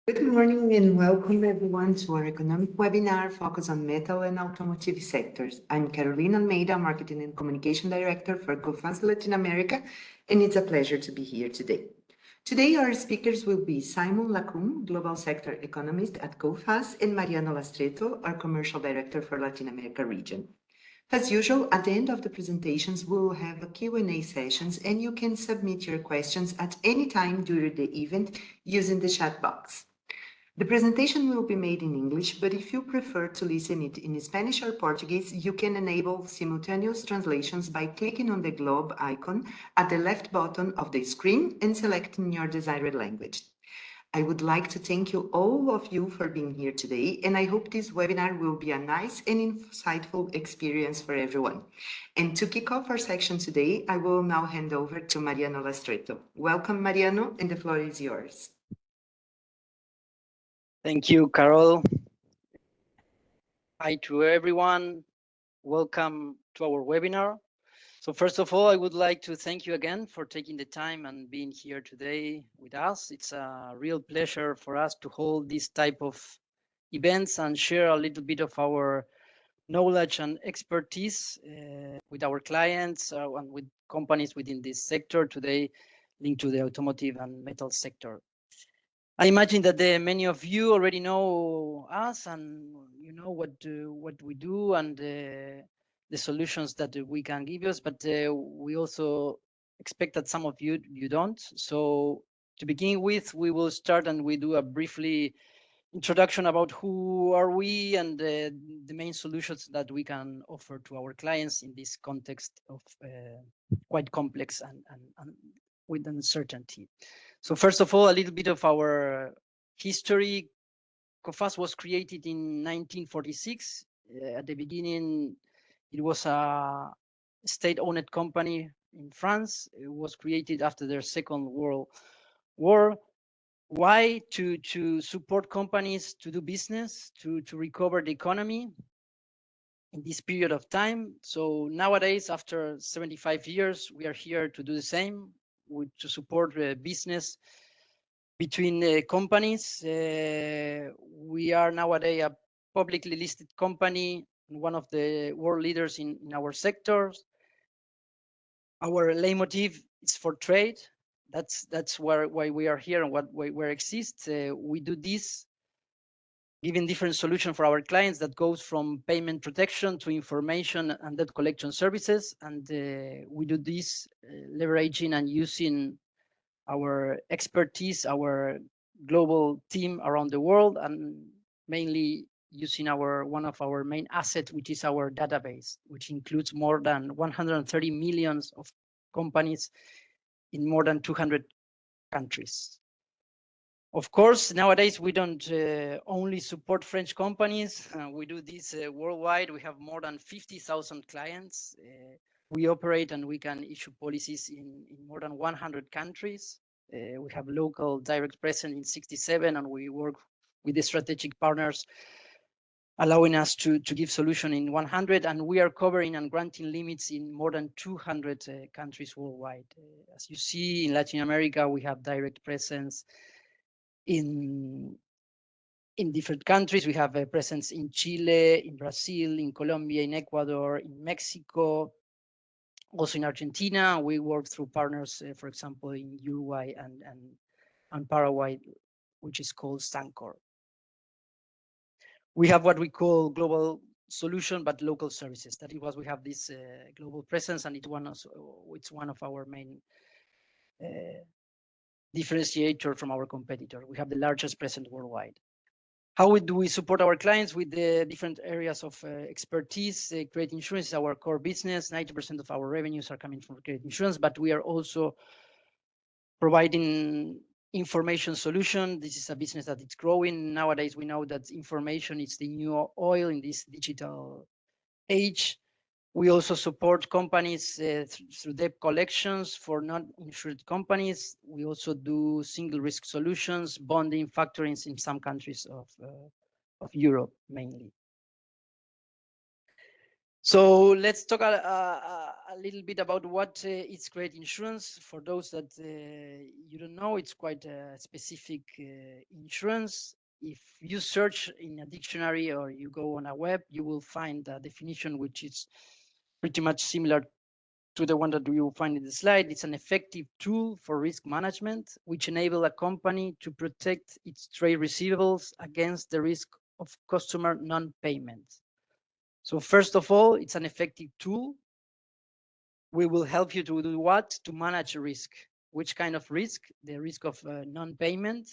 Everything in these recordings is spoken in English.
Good morning and welcome everyone to our economic webinar focused on metal and automotive sectors. I'm Carolina Almeida, Marketing and Communication Director for COFAS Latin America, and it's a pleasure to be here today. Today, our speakers will be Simon Lacoume, Global Sector Economist at COFAS, and Mariano Lastreto, our Commercial Director for Latin America region. As usual, at the end of the presentations, we will have a Q&A sessions, and you can submit your questions at any time during the event using the chat box. The presentation will be made in English, but if you prefer to listen it in Spanish or Portuguese, you can enable simultaneous translations by clicking on the globe icon at the left bottom of the screen and selecting your desired language. I would like to thank you all of you for being here today, and I hope this webinar will be a nice and insightful experience for everyone. And to kick off our section today, I will now hand over to Mariano Lastreto. Welcome, Mariano, and the floor is yours. Thank you, Carol. Hi to everyone. Welcome to our webinar. So first of all, I would like to thank you again for taking the time and being here today with us. It's a real pleasure for us to hold this type of events and share a little bit of our knowledge and expertise with our clients and with companies within this sector today linked to the automotive and metal sector. I imagine that many of you already know us and you know what we do and the solutions that we can give us, but we also expect that some of you don't. So to begin with, we will start and we do a briefly introduction about who are we and the main solutions that we can offer to our clients in this context of quite complex and with uncertainty. So first of all, a little bit of our history. COFAS was created in 1946. At the beginning, it was a state-owned company in France. It was created after the Second World War. Why? To support companies to do business, to recover the economy in this period of time. So nowadays, after 75 years, we are here to do the same, to support business between companies. We are nowadays a publicly listed company, one of the world leaders in our sectors. Our leitmotif is for trade. That's why we are here and why we exist. We do this giving different solutions for our clients that goes from payment protection to information and debt collection services. And we do this leveraging and using our expertise, our global team around the world, and mainly using one of our main assets, which is our database, which includes more than 130 million of companies in more than 200 countries. Of course, nowadays we don't only support French companies. We do this worldwide. We have more than 50,000 clients. We operate and we can issue policies in more than 100 countries. We have local direct presence in 67, and we work with the strategic partners, allowing us to give solution in 100, and we are covering and granting limits in more than 200 countries worldwide. As you see, in Latin America, we have direct presence in different countries. We have a presence in Chile, in Brazil, in Colombia, in Ecuador, in Mexico, also in Argentina. We work through partners, for example, in Uruguay and Paraguay, which is called Sancor. We have what we call global solution, but local services. That is why we have this global presence, and it's one of our main differentiator from our competitor. We have the largest presence worldwide. How do we support our clients with the different areas of expertise? Credit insurance is our core business. 90% of our revenues are coming from credit insurance, but we are also providing information solution. This is a business that it's growing. Nowadays, we know that information is the new oil in this digital age. We also support companies through debt collections for non-insured companies. We also do single risk solutions, bonding, factoring in some countries of Europe mainly. So let's talk a a little bit about what is credit insurance. For those that you don't know, it's quite a specific insurance. If you search in a dictionary or you go on a web, you will find a definition which is pretty much similar to the one that you will find in the slide. It's an effective tool for risk management, which enable a company to protect its trade receivables against the risk of customer non-payment. So first of all, it's an effective tool. We will help you to do what? To manage risk. Which kind of risk? The risk of non-payment.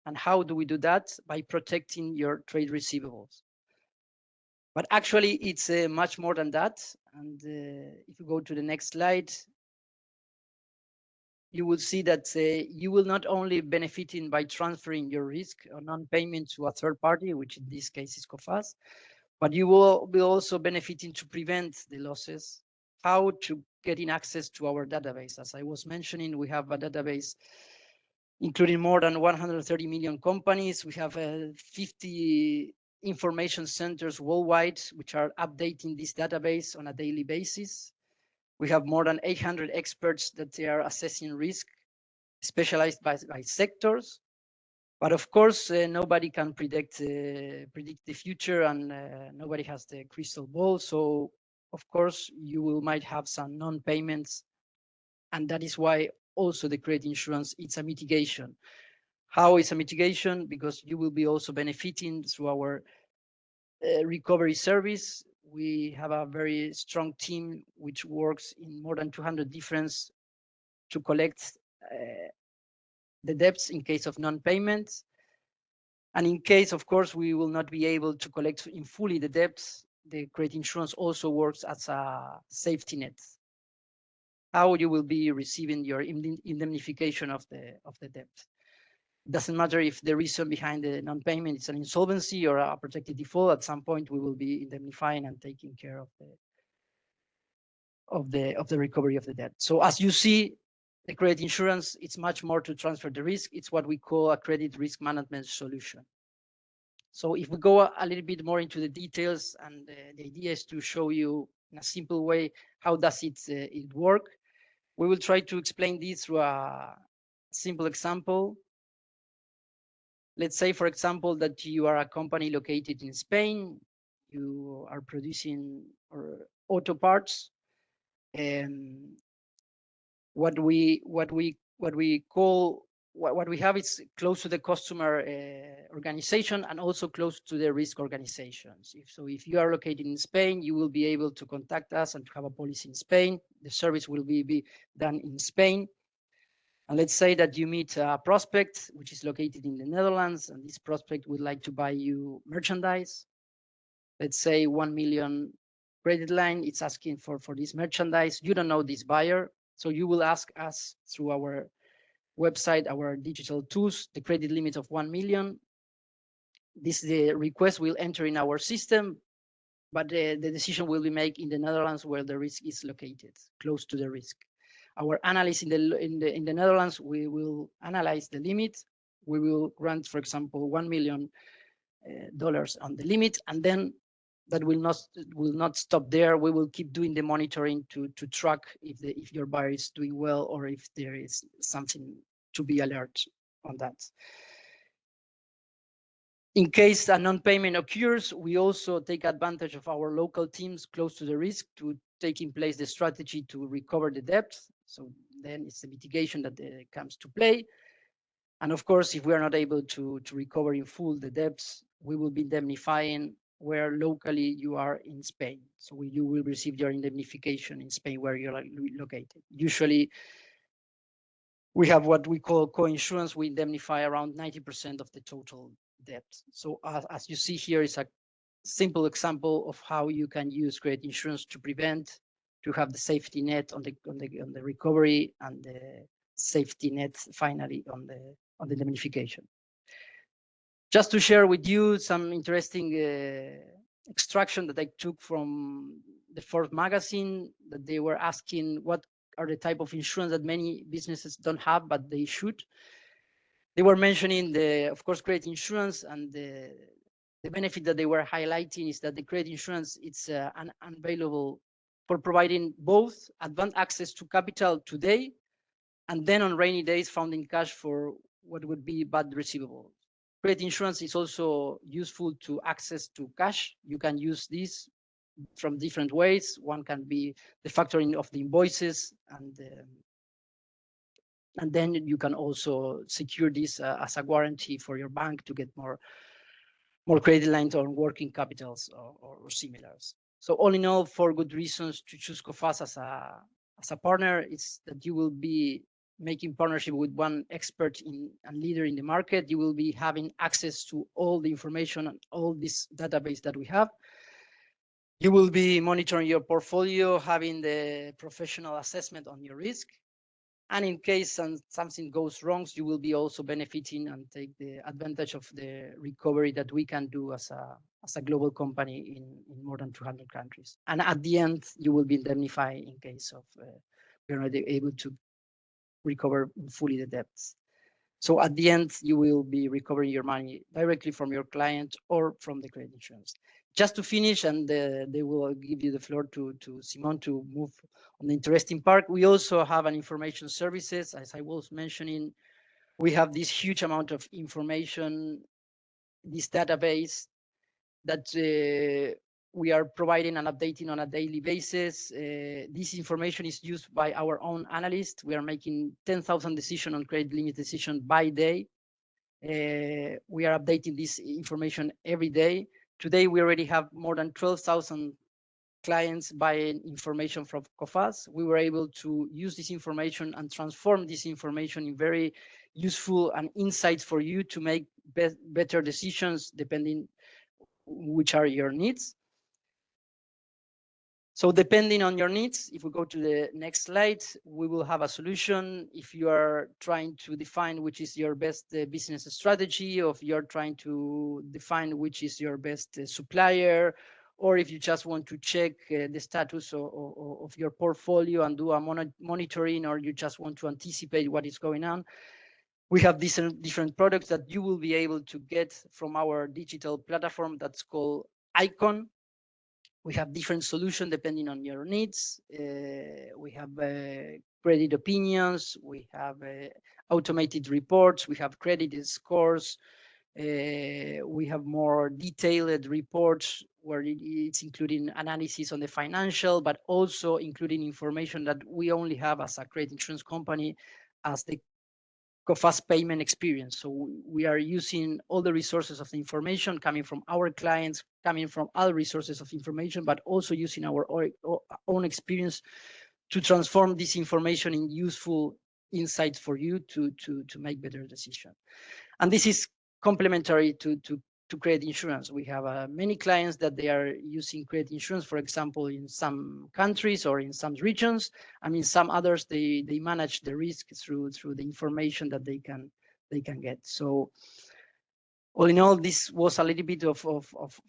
And how do we do that? By protecting your trade receivables. But actually, it's much more than that. And if you go to the next slide, you will see that you will not only benefiting by transferring your risk or non-payment to a third party, which in this case is COFAS, but you will be also benefiting to prevent the losses. How? To getting access to our database. As I was mentioning, we have a database including more than 130 million companies. We have 50 information centers worldwide, which are updating this database on a daily basis. We have more than 800 experts that they are assessing risk, specialized by sectors. But of course, nobody can predict the future, and nobody has the crystal ball. So of course, you might have some non-payments, and that is why also the credit insurance, it's a mitigation. How is a mitigation? Because you will be also benefiting through our recovery service. We have a very strong team which works in more than 200 different to collect the debts in case of non-payments. And in case, of course, we will not be able to collect in fully the debts, the credit insurance also works as a safety net. How you will be receiving your indemnification of the debt. It doesn't matter if the reason behind the non-payment is an insolvency or a protected default. At some point, we will be indemnifying and taking care of the recovery of the debt. So as you see, the credit insurance, it's much more to transfer the risk. It's what we call a credit risk management solution. So if we go a little bit more into the details, and the idea is to show you in a simple way, how does it work? We will try to explain this through a simple example. Let's say, for example, that you are a company located in Spain. You are producing auto parts, and what we have is close to the customer organization and also close to the risk organizations. If you are located in Spain, you will be able to contact us and to have a policy in Spain. The service will be done in Spain. And let's say that you meet a prospect which is located in the Netherlands, and this prospect would like to buy you merchandise. Let's say 1 million credit line, it's asking for this merchandise. You don't know this buyer, so you will ask us through our website, our digital tools, the credit limit of 1 million. The request will enter in our system, but the decision will be made in the Netherlands, where the risk is located, close to the risk. Our analysts in the Netherlands, we will analyze the limit. We will grant, for example, $1 million on the limit, and then that will not stop there. We will keep doing the monitoring to track if your buyer is doing well, or if there is something to be alert on that. In case a non-payment occurs, we also take advantage of our local teams close to the risk to take in place the strategy to recover the debt. So then it's the mitigation that comes to play. And of course, if we are not able to recover in full the debts, we will be indemnifying where locally you are in Spain. So you will receive your indemnification in Spain where you're located. Usually, we have what we call co-insurance. We indemnify around 90% of the total debt. So as you see here is a simple example of how you can use credit insurance to prevent, to have the safety net on the recovery, and the safety net finally on the indemnification. Just to share with you some interesting extraction that I took from the Forbes magazine, that they were asking what are the type of insurance that many businesses don't have, but they should. They were mentioning of course, credit insurance, and the benefit that they were highlighting is that the credit insurance, it's an unavailable for providing both advanced access to capital today and then on rainy days funding cash for what would be bad receivables. Credit insurance is also useful to access to cash. You can use this from different ways. One can be the factoring of the invoices, and then you can also secure this as a guarantee for your bank to get more credit lines on working capitals or similars. So all in all, for good reasons to choose COFAS as a partner, is that you will be making partnership with one expert and leader in the market. You will be having access to all the information and all this database that we have. You will be monitoring your portfolio, having the professional assessment on your risk. And in case something goes wrong, you will be also benefiting and take the advantage of the recovery that we can do as a global company in more than 200 countries. And at the end, you will be indemnified in case of we're not able to recover fully the debts. So at the end, you will be recovering your money directly from your client or from the credit insurance. Just to finish, and they will give you the floor to Simon to move on the interesting part. We also have an information services. As I was mentioning, we have this huge amount of information, this database that we are providing and updating on a daily basis. This information is used by our own analysts. We are making 10,000 decisions on credit limit decision by day. We are updating this information every day. Today, we already have more than 12,000 clients buying information from COFAS. We were able to use this information and transform this information in very useful and insights for you to make better decisions depending which are your needs. So depending on your needs, if we go to the next slide, we will have a solution. If you are trying to define which is your best business strategy, or if you're trying to define which is your best supplier, or if you just want to check the status of your portfolio and do a monitoring, or you just want to anticipate what is going on, we have these different products that you will be able to get from our digital platform that's called Icon. We have different solutions depending on your needs. We have credit opinions. We have automated reports. We have credit scores. We have more detailed reports where it's including analysis on the financial, but also including information that we only have as a credit insurance company as the COFAS payment experience. So we are using all the resources of the information coming from our clients, coming from other resources of information, but also using our own experience to transform this information in useful insights for you to make better decisions. And this is complementary to credit insurance. We have many clients that they are using credit insurance, for example, in some countries or in some regions. I mean, some others, they manage the risk through the information that they can get. So all in all, this was a little bit of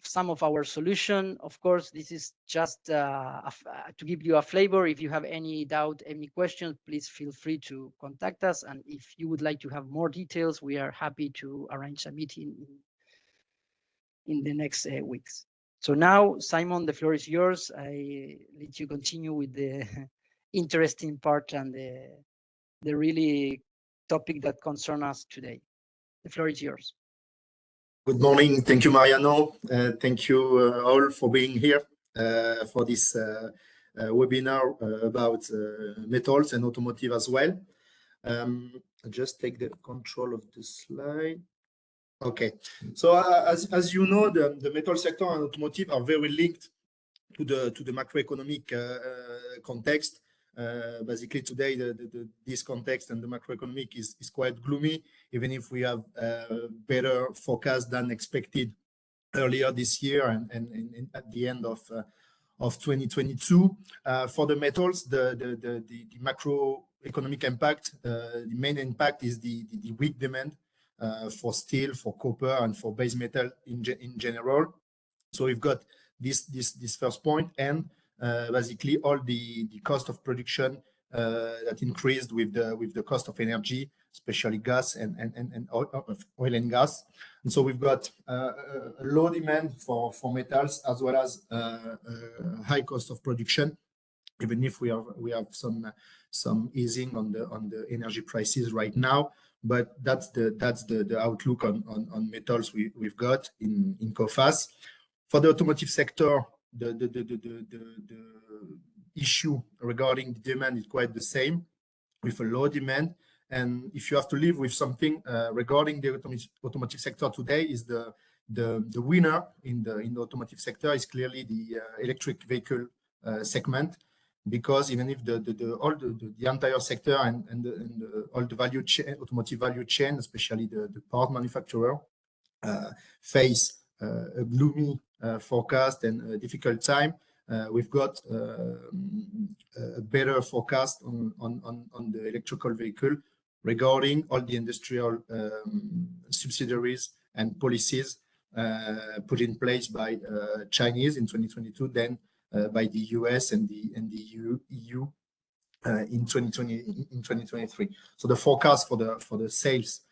some of our solution. Of course, this is just to give you a flavor. If you have any doubt, any questions, please feel free to contact us. And if you would like to have more details, we are happy to arrange a meeting in the next weeks. So now, Simon, the floor is yours. I let you continue with the interesting part and the really topic that concerns us today. The floor is yours. Good morning. Thank you, Mariano. Thank you all for being here for this webinar about metals and automotive as well. I'll just take the control of the slide. Okay, so as you know, the metal sector and automotive are very linked to the macroeconomic context. Basically, today this context and the macroeconomic is quite gloomy, even if we have better forecast than expected earlier this year and at the end of 2022. For the metals, the macroeconomic impact, the main impact is the weak demand for steel, for copper, and for base metal in general. So we've got this first point, and basically all the cost of production that increased with the cost of energy, especially gas and oil and gas. And so we've got a low demand for metals as well as high cost of production. even if we have some easing on the energy prices right now. But that's the outlook on metals we've got in COFAS. For the automotive sector, the issue regarding the demand is quite the same, with a low demand. And if you have to live with something regarding the automotive sector today, is the winner in the automotive sector is clearly the electric vehicle segment, because even if the entire sector and all the value chain, automotive value chain, especially the part manufacturer, face a gloomy forecast and a difficult time, we've got a better forecast on the electrical vehicle regarding all the industrial subsidiaries and policies put in place by Chinese in 2022, then by the US and the EU in 2023. So the forecast for the sales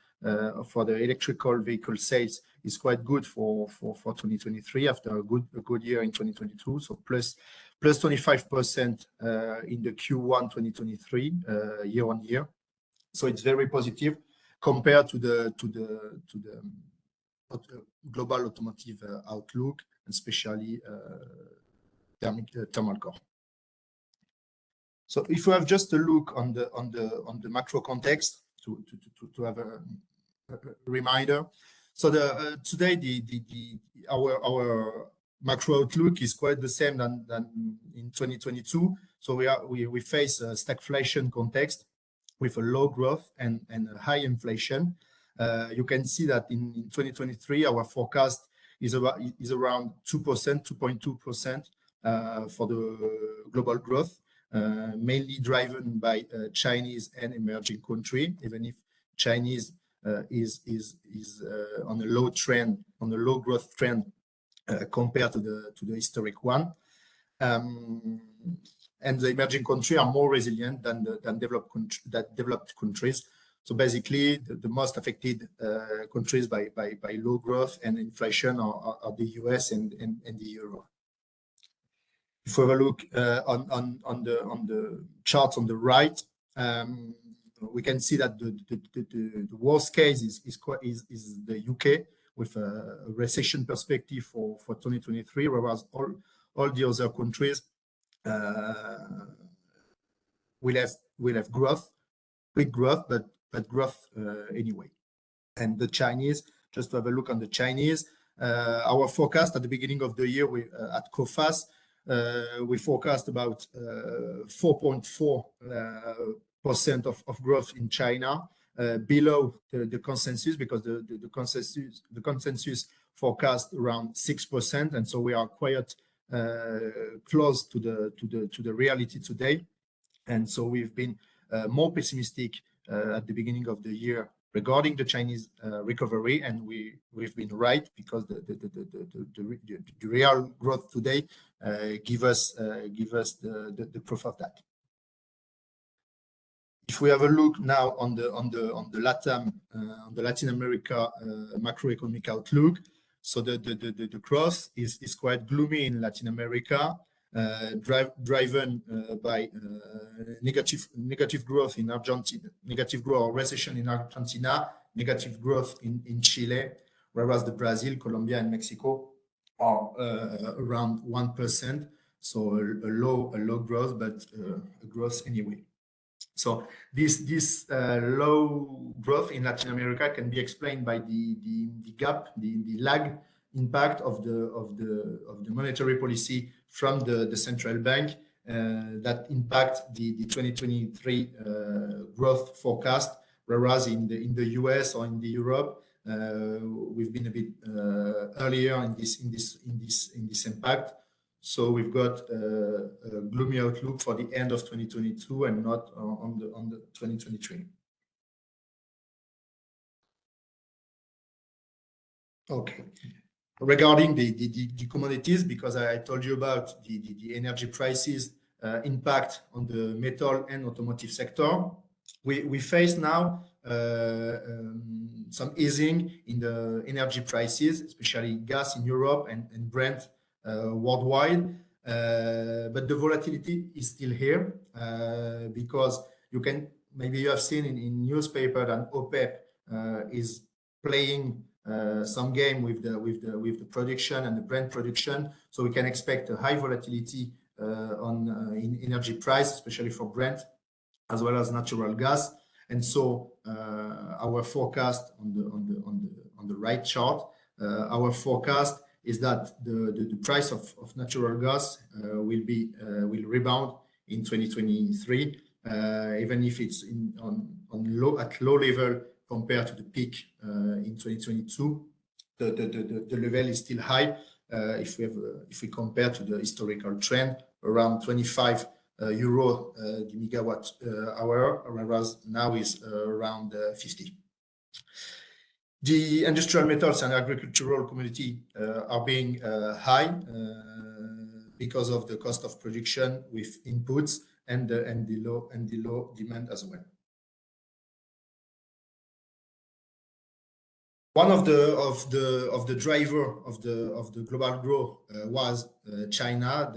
for the electrical vehicle sales is quite good for 2023 after a good year in 2022. So plus 25% in the Q1 2023 year on year. So it's very positive compared to the global automotive outlook, especially thermal core. So if we have just a look on the macro context to have a reminder. So today our macro outlook is quite the same than in 2022. So we face a stagflation context with a low growth and a high inflation. You can see that in 2023 our forecast is around 2%, 2.2% for the global growth, mainly driven by Chinese and emerging country, even if Chinese is on a low trend, on a low growth trend compared to the historic one. And the emerging countries are more resilient than developed countries. So basically, the most affected countries by low growth and inflation are the US and the Euro. If we have a look on the charts on the right, we can see that the worst case is the UK, with a recession perspective for 2023, whereas all the other countries will have growth, quick growth, but growth anyway. And the Chinese, just to have a look on the Chinese, our forecast at the beginning of the year at COFAS, we forecast about 4.4% of growth in China, below the consensus, because the consensus forecast around 6%, and so we are quite close to the reality today. And so we've been more pessimistic at the beginning of the year regarding the Chinese recovery, and we've been right, because the real growth today give us the proof of that. If we have a look now on the Latin America macroeconomic outlook, so the growth is quite gloomy in Latin America, driven by negative growth in Argentina, negative growth or recession in Argentina, negative growth in Chile, whereas the Brazil, Colombia, and Mexico are around 1%. So a low growth, but a growth anyway. So this low growth in Latin America can be explained by the gap, the lag impact of the monetary policy from the central bank that impact the 2023 growth forecast, whereas in the US or in the Europe we've been a bit earlier in this impact. So we've got a gloomy outlook for the end of 2022 and not on the 2023. Okay. Regarding the commodities, because I told you about the energy prices impact on the metal and automotive sector, we face now some easing in the energy prices, especially gas in Europe and Brent worldwide. but the volatility is still here because maybe you have seen in newspaper that OPEC is playing some game with the production and the Brent production, so we can expect a high volatility in energy price, especially for Brent, as well as natural gas. And so our forecast on the right chart, our forecast is that the price of natural gas will rebound in 2023, even if it's at low level compared to the peak in 2022. The level is still high if we compare to the historical trend, around 25 euro the megawatt hour, whereas now is around 50. The industrial metals and agricultural commodity are being high because of the cost of production with inputs and the low demand as well. One of the driver of the global growth was China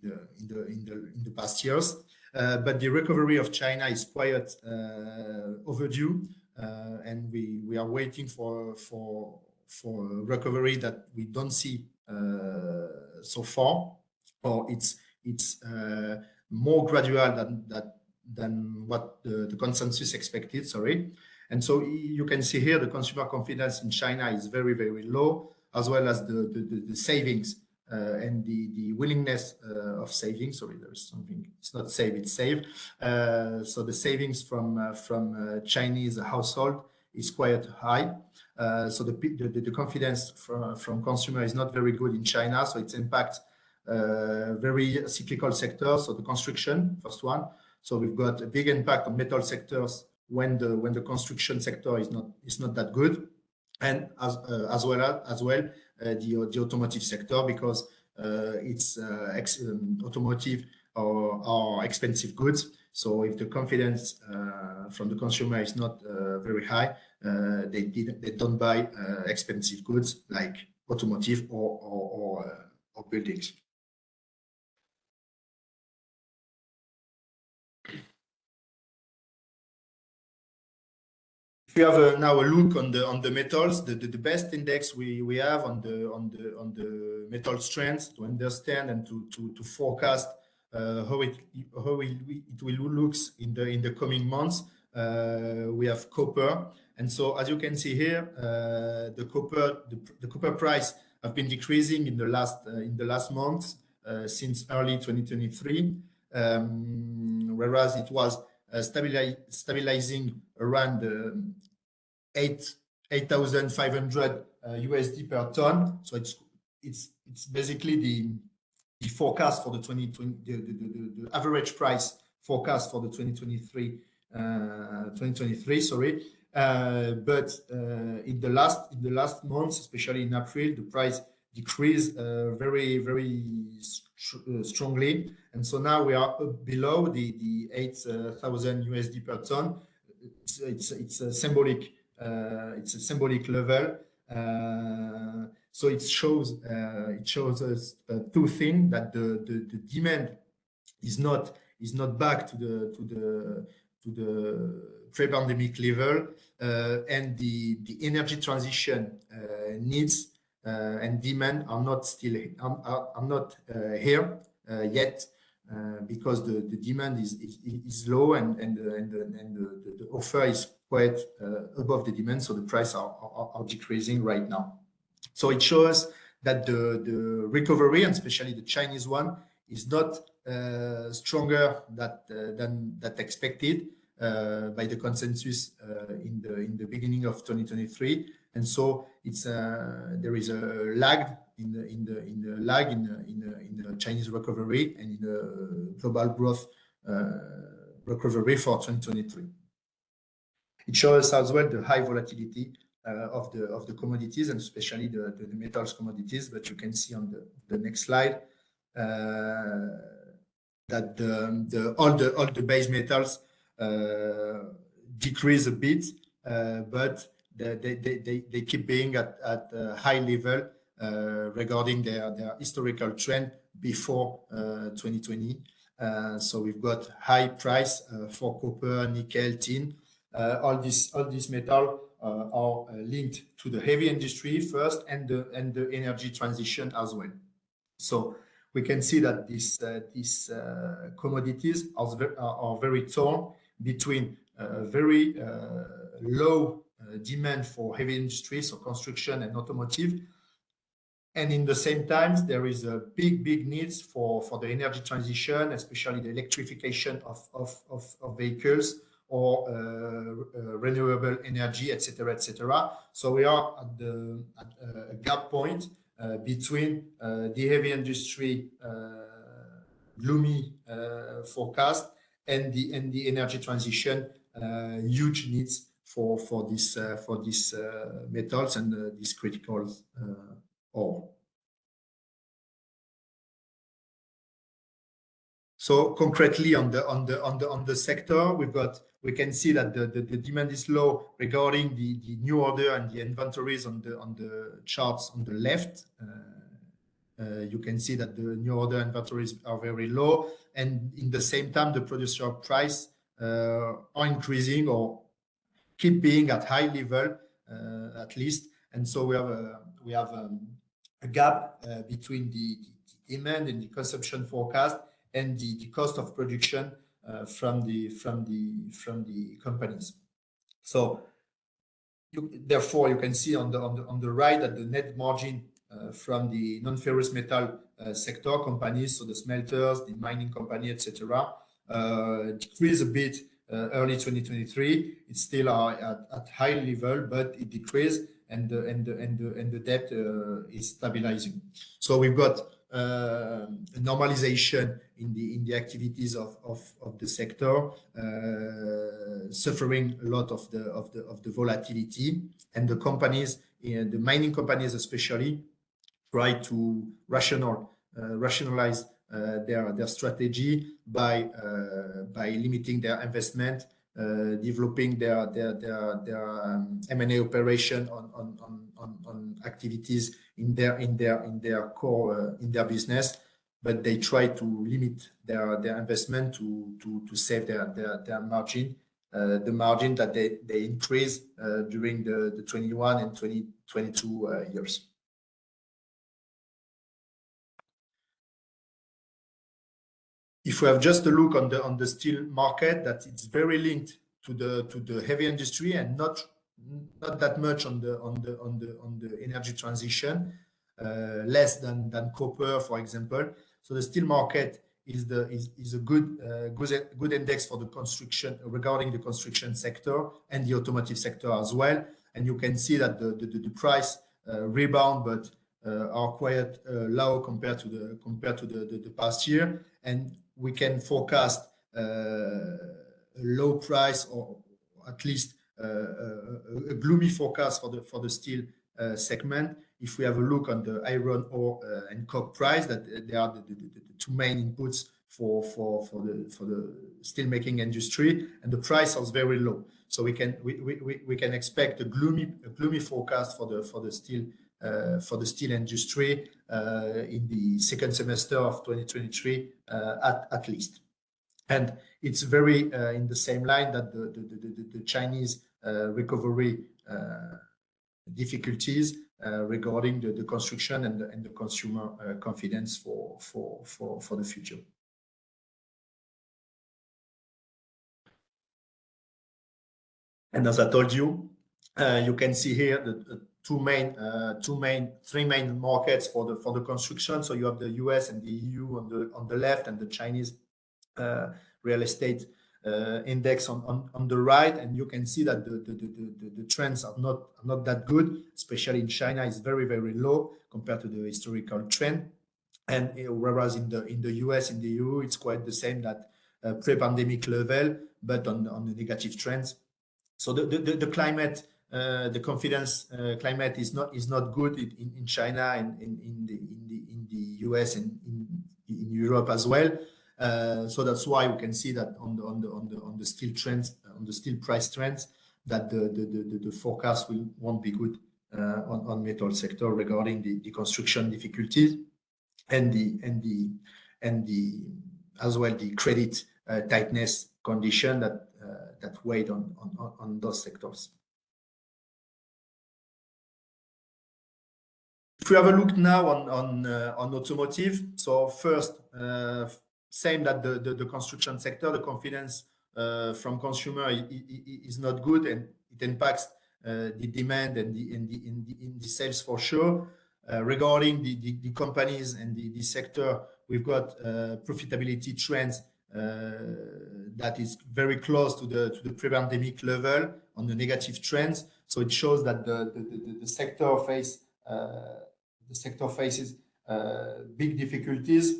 in the past years, but the recovery of China is quite overdue, and we are waiting for a recovery that we don't see so far, or it's more gradual than what the consensus expected. Sorry. And so you can see here the consumer confidence in China is very, very low, as well as the savings and the willingness of saving. Sorry, there's something. It's not save, it's save. So the savings from Chinese household is quite high. So the confidence from consumer is not very good in China. So it impacts very cyclical sectors. So the construction, first one. So we've got a big impact on metal sectors when the construction sector is not that good, and as well the automotive sector, because it's automotive are expensive goods. So if the confidence from the consumer is not very high, they don't buy expensive goods like automotive or buildings. If you have now a look on the metals, the best index we have on the metal trends to understand and to forecast how it will look in the coming months. We have copper, and so as you can see here, the copper price have been decreasing in the last months since early 2023, whereas it was stabilizing around 8,500 USD per ton. So it's basically the forecast for the 2020, the average price forecast for the 2023. Sorry, but in the last months, especially in April, the price decreased very strongly, and so now we are below the 8,000 USD per ton. It's a symbolic level. So it shows us two things: that the demand is not back to the pre-pandemic level, and the energy transition needs and demand are not here yet, because the demand is low and the offer is quite above the demand, so the price are decreasing right now. So it shows that the recovery, and especially the Chinese one, is not stronger than expected by the consensus in the beginning of 2023, and so it's there is a lag in the Chinese recovery and in the global growth recovery for 2023. It shows as well the high volatility of the commodities, and especially the metals commodities. But you can see on the next slide that all the base metals decrease a bit, but they keep being at a high level, regarding their historical trend before 2020. So we've got high price for copper, nickel, tin. All these metal are linked to the heavy industry first and the energy transition as well. So we can see that these commodities are very torn between very low demand for heavy industry, so construction and automotive, and in the same time there is a big needs for the energy transition, especially the electrification of vehicles or renewable energy, etc., etc. So we are at a gap point between the heavy industry gloomy forecast and the energy transition huge needs for these metals and these critical ore. So concretely on the sector, we can see that the demand is low regarding the new order and the inventories on the charts on the left. You can see that the new order inventories are very low, and in the same time the producer price are increasing or keep being at high level at least. And so we have a gap between the demand and the consumption forecast and the cost of production from the companies. So therefore you can see on the right that the net margin from the non-ferrous metal sector companies, so the smelters, the mining company, etc., decreased a bit early 2023. It's still at high level, but it decreased, and the debt is stabilizing. So we've got a normalization in the activities of the sector, suffering a lot of the volatility, and the companies, the mining companies especially, try to rationalize their strategy by limiting their investment, developing their M&A operation on activities in their core in their business, but they try to limit their investment to save their margin, the margin that they increase during the 21 and 2022 years. If we have just a look on the steel market, that it's very linked to the heavy industry and not that much on the energy transition, less than copper, for example. So the steel market is a good index for the construction, regarding the construction sector and the automotive sector as well. And you can see that the price rebound, but are quite low compared to the past year, and we can forecast a low price, or at least a gloomy forecast for the steel segment. If we have a look on the iron ore and coke price, that they are the two main inputs for the steel making industry, and the price is very low. So we can expect a gloomy forecast for the steel industry in the second semester of 2023 at least. And it's very in the same line that the Chinese recovery difficulties regarding the construction and the consumer confidence for the future. And as I told you, you can see here the three main markets for the construction. So you have the US and the EU on the left, and the Chinese real estate index on the right, and you can see that the trends are not that good, especially in China. Is very low compared to the historical trend, and whereas in the US and the EU it's quite the same, that pre-pandemic level, but on the negative trends. So the climate, the confidence climate is not good in China and in the US and in Europe as well. So that's why we can see that on the steel trends, on the steel price trends, that the forecast won't be good on metal sector regarding the construction difficulties and as well the credit tightness condition that weighed on those sectors. If we have a look now on automotive, so first, same that the construction sector, the confidence from consumer is not good, and it impacts the demand and the sales for sure. Regarding the companies and the sector, we've got profitability trends that is very close to the pre-pandemic level on the negative trends. So it shows that the sector faces big difficulties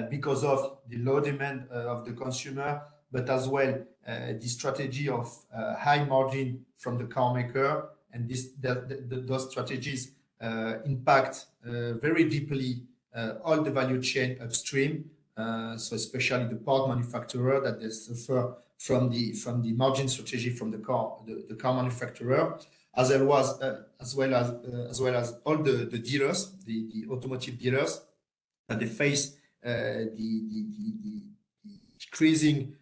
because of the low demand of the consumer, but as well the strategy of high margin from the car maker, and those strategies impact very deeply all the value chain upstream. So especially the part manufacturer that they suffer from the margin strategy from the car manufacturer, as well as all the dealers, the automotive dealers, that they face the decreasing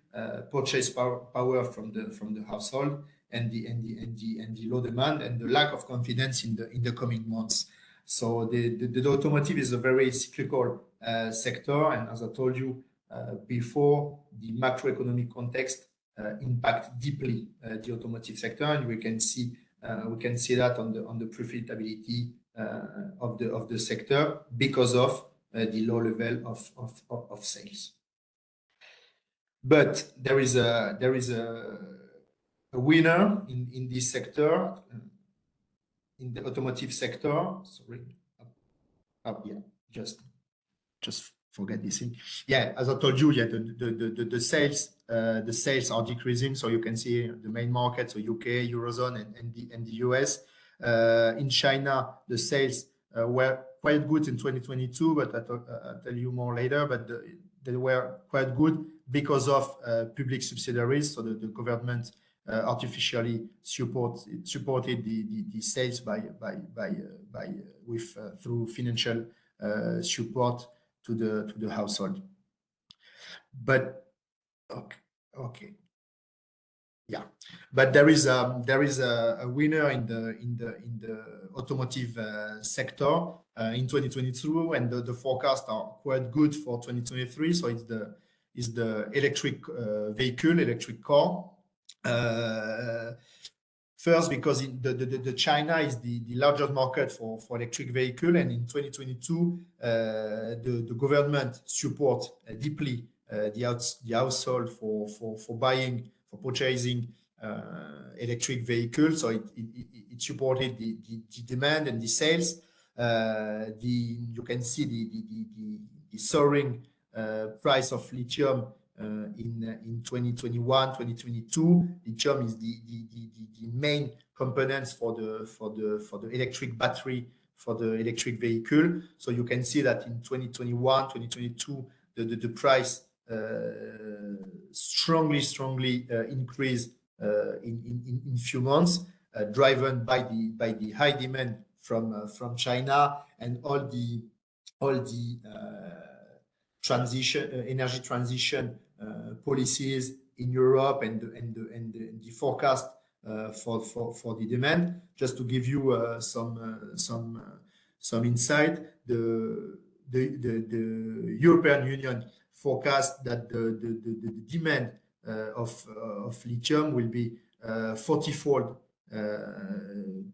purchase power from the household, and the low demand and the lack of confidence in the coming months. So the automotive is a very cyclical sector, and as I told you before, the macroeconomic context impact deeply the automotive sector, and we can see that on the profitability of the sector because of the low level of sales. But there is a winner in this sector, in the automotive sector. Sorry, yeah, just forget this thing. Yeah, as I told you, yeah, the sales are decreasing. So you can see the main markets, so UK, Eurozone, and the US. In China, the sales were quite good in 2022, but I'll tell you more later. But they were quite good because of public subsidiaries. So the government artificially supported the sales through financial support to the household. But okay. Yeah, but there is a winner in the automotive sector in 2022, and the forecasts are quite good for 2023. So it's the electric vehicle, electric car. First, because the China is the largest market for electric vehicle, and in 2022 the government support deeply the household for purchasing electric vehicles. So it supported the demand and the sales. You can see the soaring price of lithium in 2021, 2022. Lithium is the main components for the electric battery for the electric vehicle. So you can see that in 2021, 2022, the price strongly increased in few months, driven by the high demand from China, and all the energy transition policies in Europe, and the forecast for the demand. Just to give you some insight, the European Union forecast that the demand of lithium will be 40-fold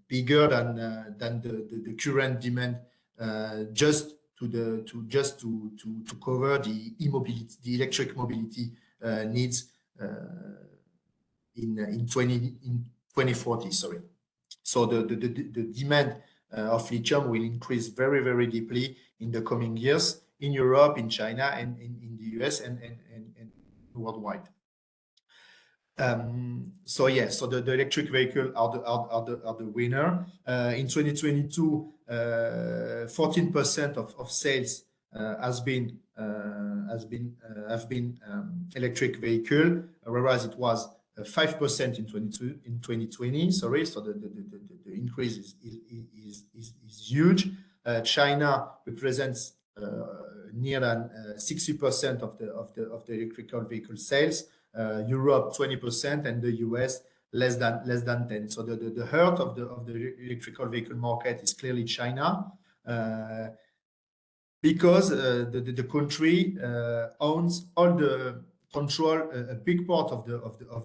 bigger than the current demand, just to cover the electric mobility needs in 2040. Sorry. So the demand of lithium will increase very deeply in the coming years in Europe, in China, and in the US, and worldwide. So yeah, so the electric vehicle are the winner. In 2022, 14% of sales have been electric vehicle, whereas it was 5% in 2020. Sorry, so the increase is huge. China represents near than 60% of the electrical vehicle sales. Europe 20%, and the US less than 10%. So the heart of the electrical vehicle market is clearly China, because the country owns all the control a big part of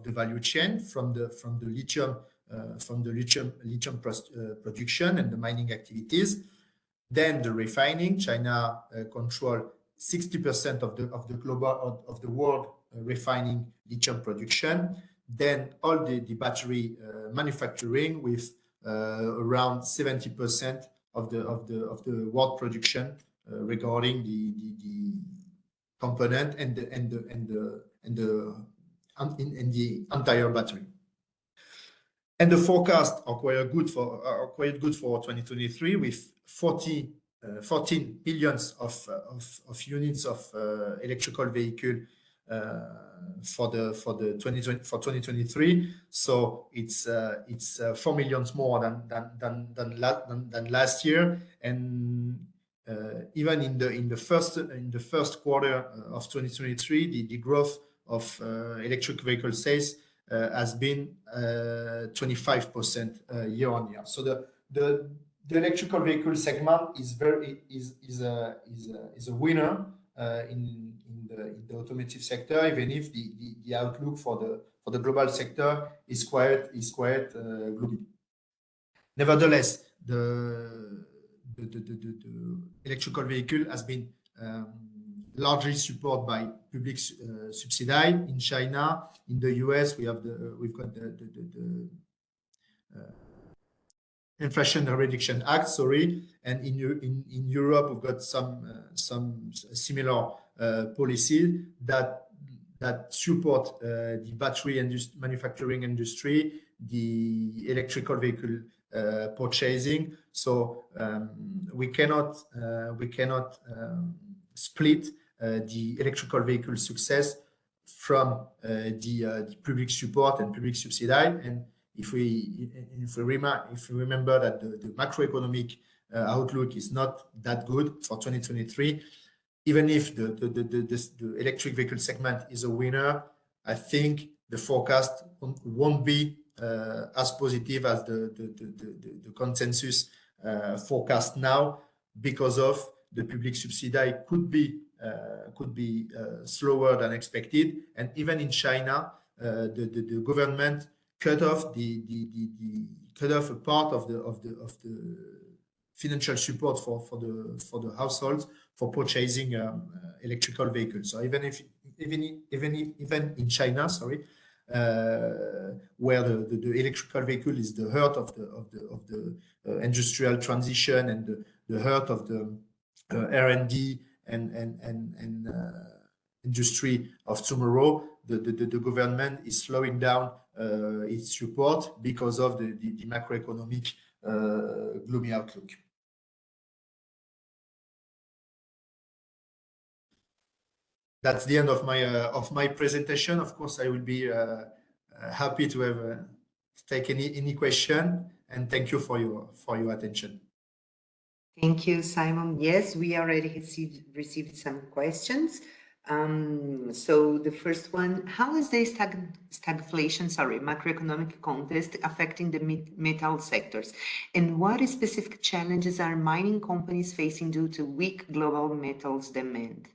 the value chain from the lithium production and the mining activities. Then the refining. China control 60% of the global of the world refining lithium production. Then all the battery manufacturing with around 70% of the world production regarding the component and the entire battery. And the forecasts are quite good for 2023, with 14 billions of units of electrical vehicle for 2023. So it's 4 million more than last year. And even in the first quarter of 2023, the growth of electric vehicle sales has been 25% year on year. So the electrical vehicle segment is a winner in the automotive sector, even if the outlook for the global sector is quite gloomy. Nevertheless, the electrical vehicle has been largely supported by public subsidy. In China, in the US, we've got the Inflation Reduction Act, and in Europe we've got some similar policy that support the battery manufacturing industry, the electrical vehicle purchasing. So we cannot split the electrical vehicle success from the public support and public subsidy. And if we remember that the macroeconomic outlook is not that good for 2023, even if the electric vehicle segment is a winner, I think the forecast won't be as positive as the consensus forecast now, because of the public subsidy could be slower than expected. And even in China, the government cut off a part of the financial support for the households for purchasing electrical vehicles. So even in China, where the electrical vehicle is the heart of the industrial transition and the heart of the R&D and industry of tomorrow, the government is slowing down its support because of the macroeconomic gloomy outlook. That's the end of my presentation. Of course, I will be happy to have take any question, and thank you for your attention. Thank you, Simon. Yes, we already received some questions. So the first one: how is the stagflation, macroeconomic context affecting the metal sectors, and what specific challenges are mining companies facing due to weak global metals demand?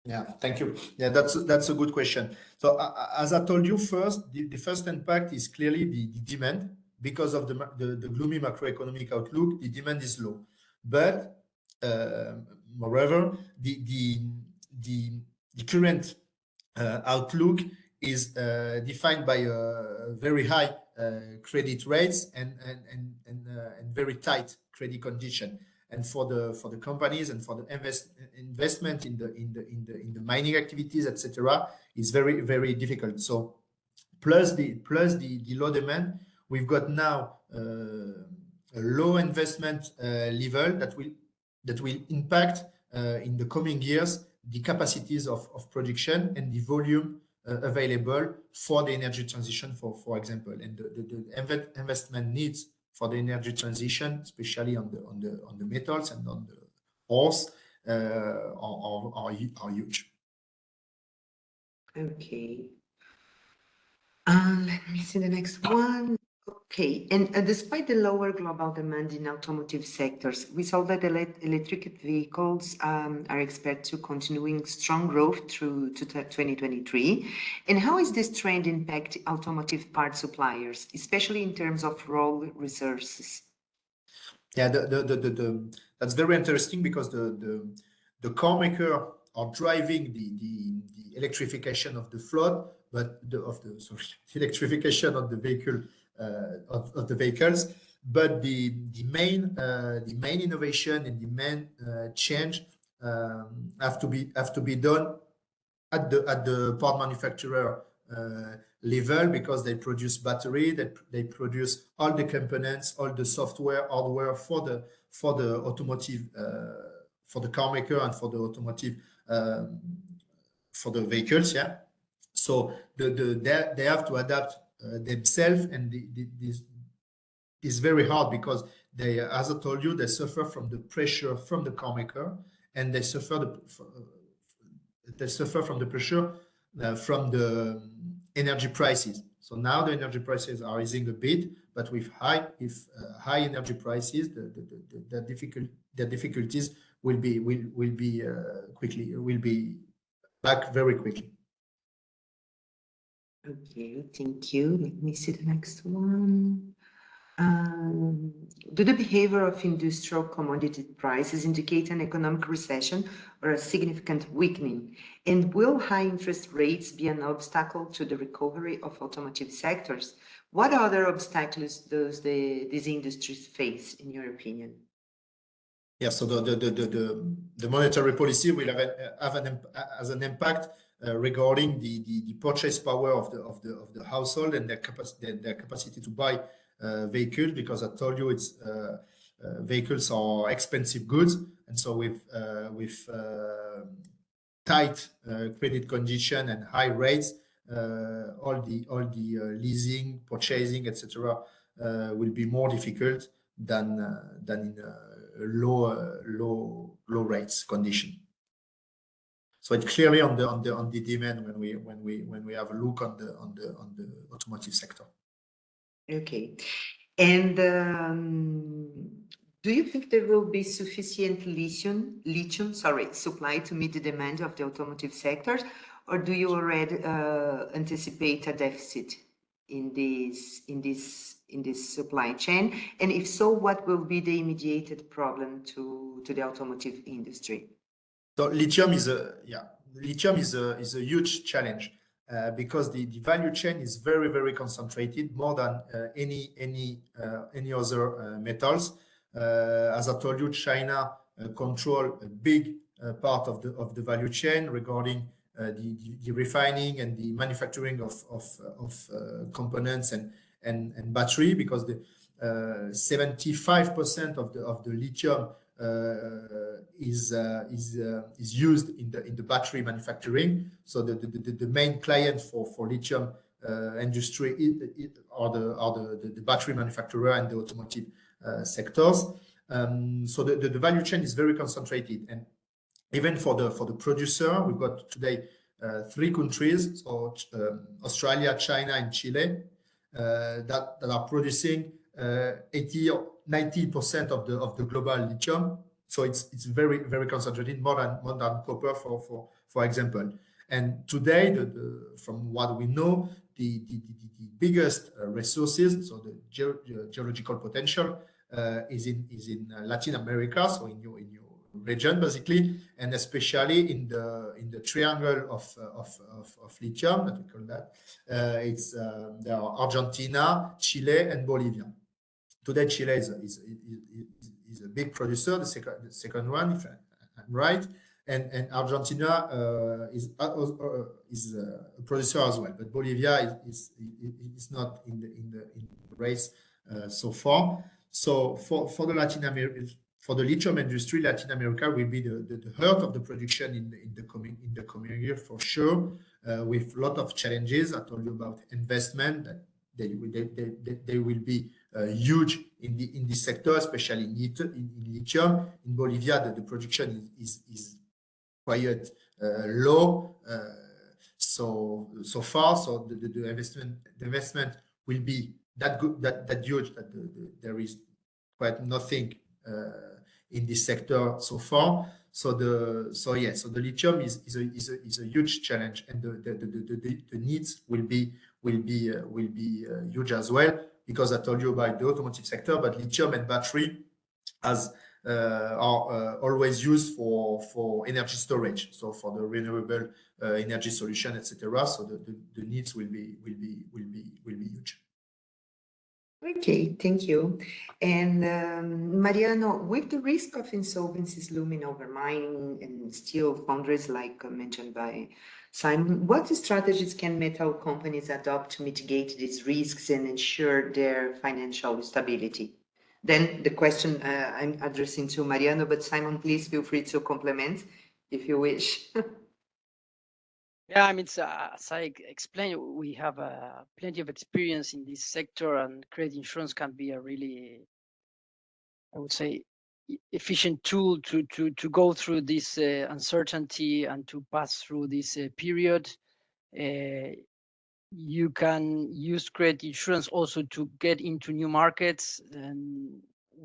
Yeah, thank you. Yeah, that's a good question. So as I told you, the first impact is clearly the demand. Because of the gloomy macroeconomic outlook, the demand is low. But moreover, the current outlook is defined by very high credit rates and very tight credit condition. And for the companies and for the investment in the mining activities, etc., is very, very difficult. So plus the low demand, we've got now a low investment level that will impact in the coming years the capacities of production and the volume available for the energy transition, for example. And the investment needs for the energy transition, especially on the metals and on the ores, are huge. Okay. Let me see the next one. Okay, and despite the lower global demand in automotive sectors, we saw that electric vehicles are expected to continuing strong growth through to 2023. And how is this trend impact automotive part suppliers, especially in terms of raw resources? Yeah, that's very interesting because the car maker are driving the electrification of the flood, but electrification of the vehicle of the vehicles. But the main innovation and the main change have to be done at the part manufacturer level, because they produce battery, they produce all the components, all the software, hardware for the automotive, for the car maker and for the automotive, for the vehicles. Yeah, so they have to adapt themselves, and this is very hard because they, as I told you, they suffer from the pressure from the car maker, and they suffer from the pressure from the energy prices. So now the energy prices are rising a bit, but with high energy prices, the difficulties will be back very quickly. Okay, thank you. Let me see the next one. Do the behavior of industrial commodity prices indicate an economic recession or a significant weakening? And will high interest rates be an obstacle to the recovery of automotive sectors? What other obstacles does these industries face, in your opinion? Yeah, so the monetary policy will have an impact regarding the purchase power of the household and their capacity to buy vehicles, because I told you it's vehicles are expensive goods, and so with tight credit condition and high rates, all the leasing, purchasing, etc., will be more difficult than in low rates condition. So it's clearly on the demand when we have a look on the automotive sector. Okay, and do you think there will be sufficient lithium supply to meet the demand of the automotive sectors, or do you already anticipate a deficit in this supply chain? And if so, what will be the immediate problem to the automotive industry? So lithium is a huge challenge because the value chain is very concentrated, more than any other metals. As I told you, China control a big part of the value chain regarding the refining and the manufacturing of components and battery, because the 75% of the lithium is used in the battery manufacturing. So the main client for lithium industry are the battery manufacturer and the automotive sectors. So the value chain is very concentrated, and even for the producer, we've got today 3 countries, so Australia, China, and Chile, that are producing 80 or 90% of the global lithium. So it's very concentrated, more than copper, for example. And today, from what we know, the biggest resources, so the geological potential, is in Latin America, so in your region basically, and especially in the triangle of lithium that we call that. There are Argentina, Chile, and Bolivia. Today, Chile is a big producer, the second one, if I'm right, and Argentina is a producer as well, but Bolivia is not in the race so far. So for the lithium industry, Latin America will be the heart of the production in the coming year for sure, with a lot of challenges. I told you about investment, that they will be huge in this sector, especially in lithium. In Bolivia, the production is quite low so far. So the investment will be that good, that huge, that there is quite nothing in this sector so far. So the lithium is a huge challenge, and the needs will be huge as well, because I told you about the automotive sector, but lithium and battery are always used for energy storage, so for the renewable energy solution, etc. So the needs will be huge. Okay, thank you. And Mariano, with the risk of insolvencies looming over mining and steel foundries, like mentioned by Simon, what strategies can metal companies adopt to mitigate these risks and ensure their financial stability? Then the question I'm addressing to Mariano, but Simon, please feel free to complement if you wish. Yeah, I mean, as I explained, we have plenty of experience in this sector, and credit insurance can be a really, I would say, efficient tool to go through this uncertainty and to pass through this period. You can use credit insurance also to get into new markets, and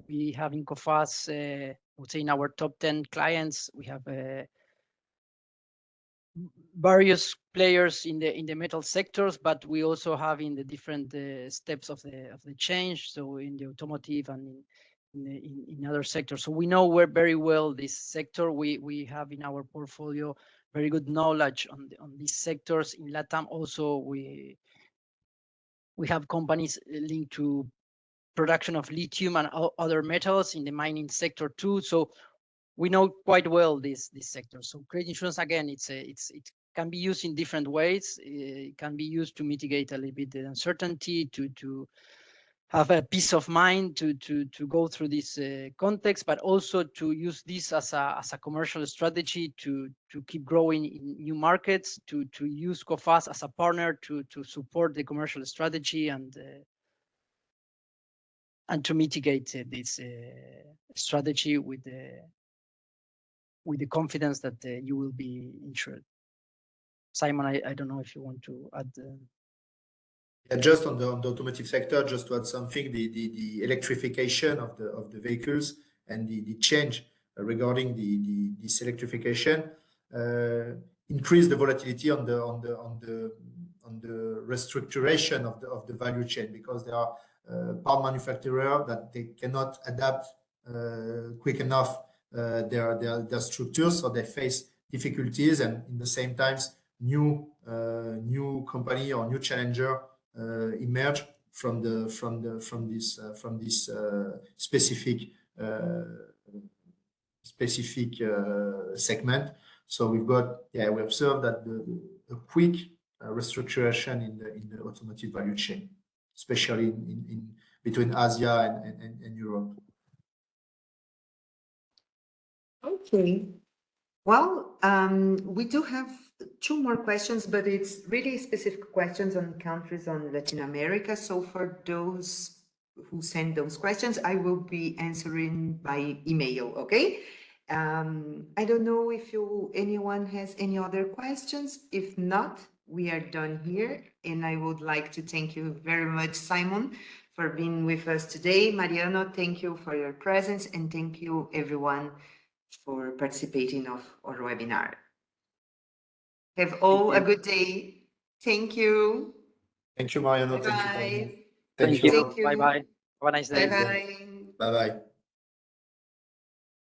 we have in COFAS, I would say in our top 10 clients, we have various players in the metal sectors, but we also have in the different steps of the change. So in the automotive and in other sectors. So we know very well this sector. We have in our portfolio very good knowledge on these sectors. In LATAM also we have companies linked to production of lithium and other metals in the mining sector too. So we know quite well this sector. So credit insurance, again, it can be used in different ways. It can be used to mitigate a little bit the uncertainty, to have a peace of mind, to go through this context, but also to use this as a commercial strategy to keep growing in new markets, to use COFAS as a partner to support the commercial strategy and to mitigate this strategy with the confidence that you will be insured. Simon, I don't know if you want to add. Yeah, just on the automotive sector, just to add something, the electrification of the vehicles and the change regarding this electrification increase the volatility on the restructuration of the value chain, because there are part manufacturers that they cannot adapt quick enough their structures, so they face difficulties, and in the same times new company or new challenger emerge from this specific segment. So we observe that a quick restructuration in the automotive value chain, especially in between Asia and Europe. Okay. Well, we do have two more questions, but it's really specific questions on countries on Latin America. So for those who send those questions, I will be answering by email, okay? I don't know if anyone has any other questions. If not, we are done here. And I would like to thank you very much, Simon, for being with us today. Mariano, thank you for your presence, and thank you everyone for participating of our webinar. Have all a good day. Thank you. Thank you, Mariano. Bye-bye. Thank you. Bye-bye. Have a nice day. Bye-bye. Bye-bye.